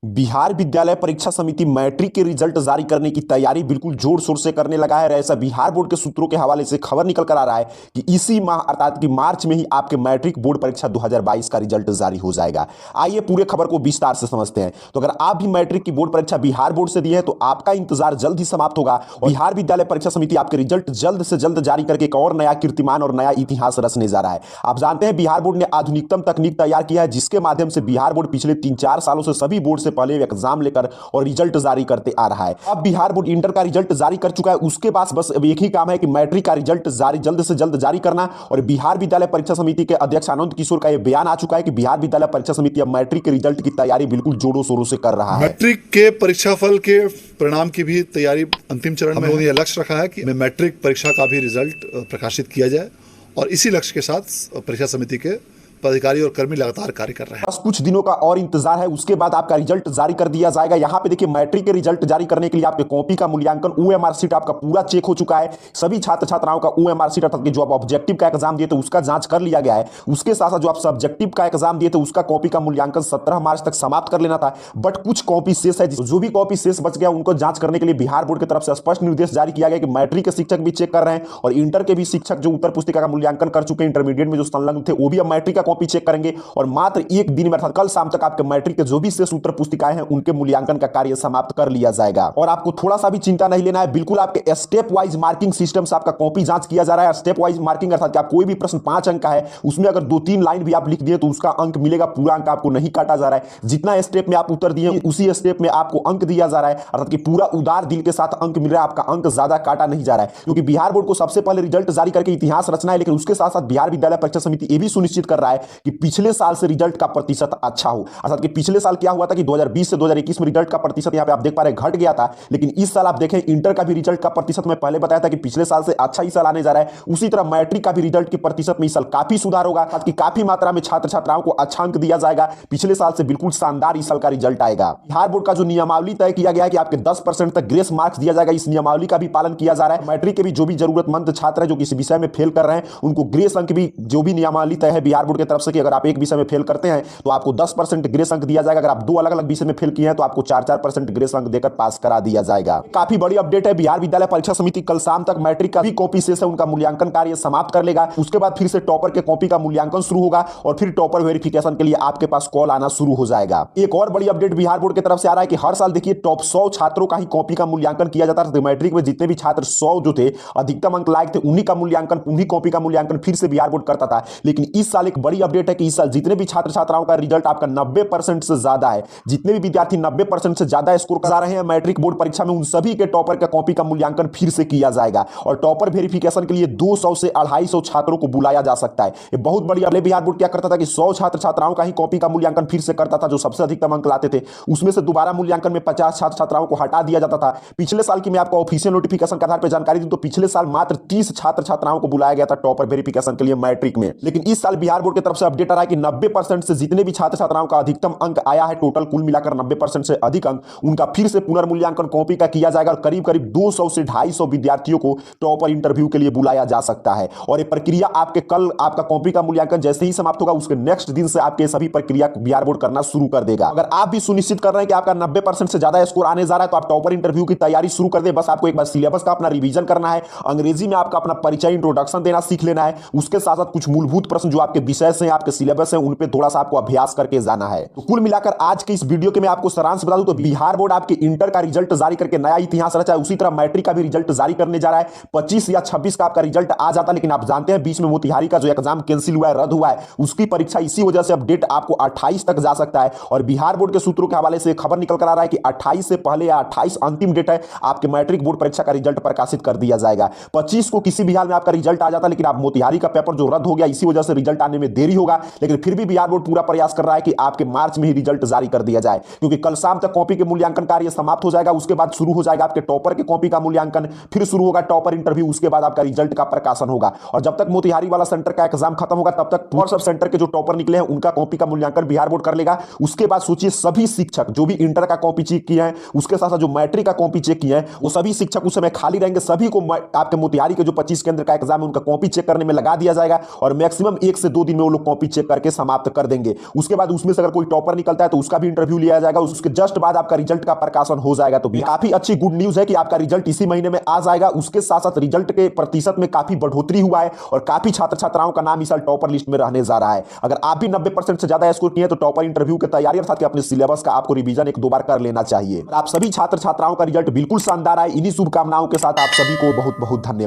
बिहार विद्यालय परीक्षा समिति मैट्रिक के रिजल्ट जारी करने की तैयारी बिल्कुल जोर शोर से करने लगा है। ऐसा बिहार बोर्ड के सूत्रों के हवाले से खबर निकल कर आ रहा है कि इसी माह अर्थात कि मार्च में ही आपके मैट्रिक बोर्ड परीक्षा 2022 का रिजल्ट जारी हो जाएगा। आइए पूरे खबर को विस्तार से समझते हैं। तो अगर आप भी मैट्रिक की बोर्ड परीक्षा बिहार बोर्ड से दिए हैं तो आपका इंतजार जल्द ही समाप्त होगा और बिहार विद्यालय परीक्षा समिति आपके रिजल्ट जल्द से जल्द जारी करके एक और नया कीर्तिमान और नया इतिहास रचने जा रहा है। आप जानते हैं बिहार बोर्ड ने आधुनिकतम तकनीक तैयार किया है, जिसके माध्यम से बिहार बोर्ड पिछले 3-4 सालों से सभी बोर्ड से पहले एग्जाम लेकर और रिजल्ट जारी करते आ रहा है। अब बिहार बोर्ड इंटर का रिजल्ट जारी कर चुका है, उसके पास बस अब एक ही काम है कि मैट्रिक का रिजल्ट जल्द से जल्द जारी करना। और बिहार विद्यालय परीक्षा समिति के अध्यक्ष आनंद किशोर का यह बयान आ चुका है कि बिहार विद्यालय परीक्षा समिति अब मैट्रिक के रिजल्ट की तैयारी बिल्कुल जोरों शोरों से कर रहा है। मैट्रिक के परीक्षाफल के परिणाम की भी तैयारी अंतिम चरण में यह लक्ष्य रखा है कि मैट्रिक परीक्षा का भी रिजल्ट प्रकाशित किया जाए और इसी लक्ष्य के साथ परीक्षा समिति के पदाधिकारी और कर्मी लगातार कार्य कर रहे हैं। बस कुछ दिनों का और इंतजार है, उसके बाद आपका रिजल्ट जारी कर दिया जाएगा। यहाँ पे देखिए मैट्रिक के रिजल्ट जारी करने के लिए आपके कॉपी का मूल्यांकन ओएमआर शीट आपका पूरा चेक हो चुका है। सभी छात्र छात्राओं का ओएमआर शीट अर्थात जो आप ऑब्जेक्टिव का एग्जाम दिए थे उसका जांच कर लिया गया है। उसके साथ साथ जो आप सब्जेक्टिव का एग्जाम दिए थे उसका कॉपी का मूल्यांकन 17 मार्च तक समाप्त कर लेना था, बट कुछ कॉपी शेष है। जो भी कॉपी शेष बच गया उनको जांच करने के लिए बिहार बोर्ड की तरफ से स्पष्ट निर्देश जारी किया गया कि मैट्रिक के शिक्षक भी चेक कर रहे हैं और इंटर के भी शिक्षक जो उत्तर पुस्तिका का मूल्यांकन कर चुके हैं, इंटरमीडिएट में जो संलग्न थे वो भी अब मैट्रिक का कॉपी चेक करेंगे और मात्र एक दिन में अर्थात कल शाम तक आपके मैट्रिक के जो भी शेष उत्तर पुस्तिकाएं हैं उनके मूल्यांकन का कार्य समाप्त कर लिया जाएगा। और आपको थोड़ा सा भी चिंता नहीं लेना है, बिल्कुल आपके स्टेप वाइज मार्किंग सिस्टम से आपका कॉपी जांच किया जा रहा है। स्टेप वाइज मार्किंग अर्थात कि आप कोई भी प्रश्न 5 अंक का है उसमें अगर 2-3 लाइन भी आप लिख दिए तो उसका अंक मिलेगा, पूरा अंक आपको नहीं काटा जा रहा है। जितना स्टेप में आप उत्तर दिए उसी स्टेप में आपको अंक दिया जा रहा है, अर्थात कि पूरा उदार दिल के साथ अंक मिल रहा है, आपका अंक ज्यादा काटा नहीं जा रहा है। क्योंकि बिहार बोर्ड को सबसे पहले रिजल्ट जारी करके इतिहास रचना है, लेकिन उसके साथ साथ बिहार विद्यालय परीक्षा समिति यह भी सुनिश्चित कर रहा है कि पिछले साल से रिजल्ट का प्रतिशत अच्छा हो। अर्थात कि पिछले साल क्या हुआ था कि 2020 से 2021 में रिजल्ट का प्रतिशत यहां पे आप देख पा रहे घट गया था, लेकिन इस साल आप देखें इंटर का भी रिजल्ट का प्रतिशत मैं पहले बताया था कि पिछले साल से अच्छा ही साल आने जा रहा है। उसी तरह मैट्रिक का भी रिजल्ट के प्रतिशत में इस साल काफी सुधार होगा, कि काफी मात्रा में छात्र छात्राओं को अच्छा अंक दिया जाएगा। पिछले साल से बिल्कुल शानदार इस साल का रिजल्ट आएगा। बिहार बोर्ड का जो नियमावली तय किया गया है कि आपके 10% तक ग्रेस मार्क्स दिया जाएगा, इस नियमावली का भी पालन किया जा रहा है। मैट्रिक के भी जो भी जरूरतमंद छात्र है जो किसी विषय में फेल कर रहे हैं उनको ग्रेस अंक भी जो भी नियमावली तय है बिहार बोर्ड की तरफ से कि अगर आप एक विषय में फेल करते हैं तो आपको 10% ग्रेस अंक दिया जाएगा। अगर आप 2 अलग अलग विषय में फेल किए हैं तो आपको 4-4% ग्रेस अंक देकर पास करा दिया जाएगा। काफी बड़ी अपडेट है। बिहार विद्यालय परीक्षा समिति कल शाम तक मैट्रिक का भी कॉपी शेष है उनका मूल्यांकन कार्य समाप्त कर लेगा। उसके बाद फिर से टॉपर के कॉपी का मूल्यांकन शुरू होगा और फिर टॉपर वेरिफिकेशन के लिए आपके पास कॉल आना शुरू हो जाएगा। एक और बड़ी अपडेट बिहार बोर्ड की तरफ से आ रहा है कि हर साल देखिए टॉप 100 छात्रों का ही कॉपी का मूल्यांकन किया जाता है। मैट्रिक में जितने भी छात्र 100 जो थे अधिकतम अंक लायक थे उन्हीं का मूल्यांकन, उन्हीं कॉपी का मूल्यांकन फिर से बिहार बोर्ड करता था। लेकिन इस साल एक बड़ी अपडेट है कि इस साल जितने भी छात्र छात्राओं का रिजल्ट आपका 90% से ज्यादा है, जितने भी विद्यार्थी 90% से ज्यादा स्कोर करा रहे हैं मैट्रिक बोर्ड परीक्षा में, उन सभी के टॉपर का कॉपी का मूल्यांकन फिर से किया जाएगा और टॉपर वेरिफिकेशन के लिए 200 से 250 छात्रों को बुलाया जा सकता है। ये बहुत बड़ी अपडेट। बिहार बोर्ड क्या करता था कि 100 छात्र छात्राओं का ही कॉपी का मूल्यांकन फिर से करता था जो सबसे अधिकतम अंक लाते थे, उसमें से दोबारा मूल्यांकन में 50 छात्र छात्राओं को हटा दिया जाता था। पिछले साल की मैं आपको ऑफिशियल नोटिफिकेशन के आधार पर जानकारी दूं तो पिछले साल मात्र 30 छात्र छात्राओं को बुलाया गया था टॉपर वेरिफिकेशन के लिए मैट्रिक में। लेकिन इस साल बिहार बोर्ड की तरफ से अपडेट आ रहा है कि 90% से जितने भी छात्र छात्राओं का अधिकतम अंक आया है, टोटल कुल मिलाकर 90% से अधिक अंक, उनका फिर से पुनर्मूल्यांकन कॉपी का किया जाएगा और करीब करीब 200 से 250 विद्यार्थियों को टॉपर इंटरव्यू के लिए बुलाया जा सकता है। और ये प्रक्रिया आपके कल आपका कॉपी का मूल्यांकन जैसे ही समाप्त होगा उसके नेक्स्ट दिन से आपके सभी प्रक्रिया बिहार बोर्ड करना शुरू कर देगा। अगर आप भी सुनिश्चित कर रहे हैं कि आपका 90% से ज्यादा स्कोर आने जा रहा है तो आप टॉपर इंटरव्यू की तैयारी शुरू कर दे। बस आपको एक बार सिलेबस का अपना रिवीजन करना है, अंग्रेजी में आपका अपना परिचय इंट्रोडक्शन देना सीख लेना है, उसके साथ साथ कुछ मूलभूत प्रश्न जो आपके विषय से आपके सिलेबस है उन पे थोड़ा सा आपको अभ्यास करके जाना है। तो कुल मिलाकर आज के इस वीडियो के मैं आपको सारांश बता दूं तो बिहार बोर्ड आपके इंटर का रिजल्ट जारी करके नया इतिहास रचा है, उसी तरह मैट्रिक का भी रिजल्ट जारी करने जा रहा है। 25 या 26 का आपका रिजल्ट आ जाता, लेकिन आप जानते हैं बीच में मोतिहारी का जो एग्जाम कैंसिल हुआ है, रद्द हुआ है, उसकी परीक्षा इसी वजह से अपडेट आपको 28 तक जा सकता है। और बिहार बोर्ड के सूत्रों के हवाले से खबर निकल कर आ रहा है कि 28 से पहले या 28 अंतिम डेट है, आपके मैट्रिक बोर्ड परीक्षा का रिजल्ट प्रकाशित कर दिया जाएगा। 25 को किसी भी हाल में आपका रिजल्ट आ जाता, लेकिन आप मोतिहारी का पेपर जो रद्द हो गया इसी वजह से रिजल्ट आने में देरी होगा, लेकिन फिर भी बिहार बोर्ड पूरा प्रयास कर रहा है कि आपके मार्च में ही रिजल्ट जारी कर दिया जाए, क्योंकि कल शाम तक कॉपी के मूल्यांकन कार्य समाप्त हो जाएगा। उसके बाद शुरू हो जाएगा आपके टॉपर के कॉपी का मूल्यांकन, फिर शुरू होगा टॉपर इंटरव्यू, उसके बाद आपका रिजल्ट का प्रकाशन होगा। और जब तक मोतिहारी वाला सेंटर का एग्जाम खत्म होगा तब तक और सब सेंटर के जो टॉपर निकले हैं उनका कॉपी का मूल्यांकन बिहार बोर्ड कर लेगा। उसके बाद सोचिए सभी शिक्षक जो भी इंटर का कॉपी चेक किए हैं, उसके साथ साथ जो मैट्रिक का कॉपी चेक किए हैं, वो सभी शिक्षक उस समय खाली रहेंगे। सभी को आपके मोतिहारी के जो 25 केंद्र का एग्जाम है उनका कॉपी चेक करने में लगा दिया जाएगा और मैक्सिमम 1 से 2 दिन में वो लोग कॉपी चेक करके समाप्त कर देंगे। उसके बाद उसमें से अगर कोई टॉपर निकलता है तो उसका भी इंटरव्यू लिया जाएगा, उसके जस्ट बाद आपका रिजल्ट का प्रकाशन हो जाएगा। तो काफी अच्छी गुड न्यूज है कि आपका रिजल्ट इसी महीने में आ जाएगा। उसके साथ साथ रिजल्ट के प्रतिशत में काफी बढ़ोतरी हुआ है और काफी छात्र छात्राओं का नाम इस साल टॉपर लिस्ट में रहने जा रहा है। अगर आप भी 90% से ज्यादा स्कोर किए तो टॉपर इंटरव्यू की तैयारी अर्थात कि अपने सिलेबस का आपको रिवीजन एक दो बार कर लेना चाहिए। आप सभी छात्र छात्राओं का रिजल्ट बिल्कुल शानदार आए, इन्हीं शुभकामनाओं के साथ आप सभी को बहुत बहुत धन्यवाद।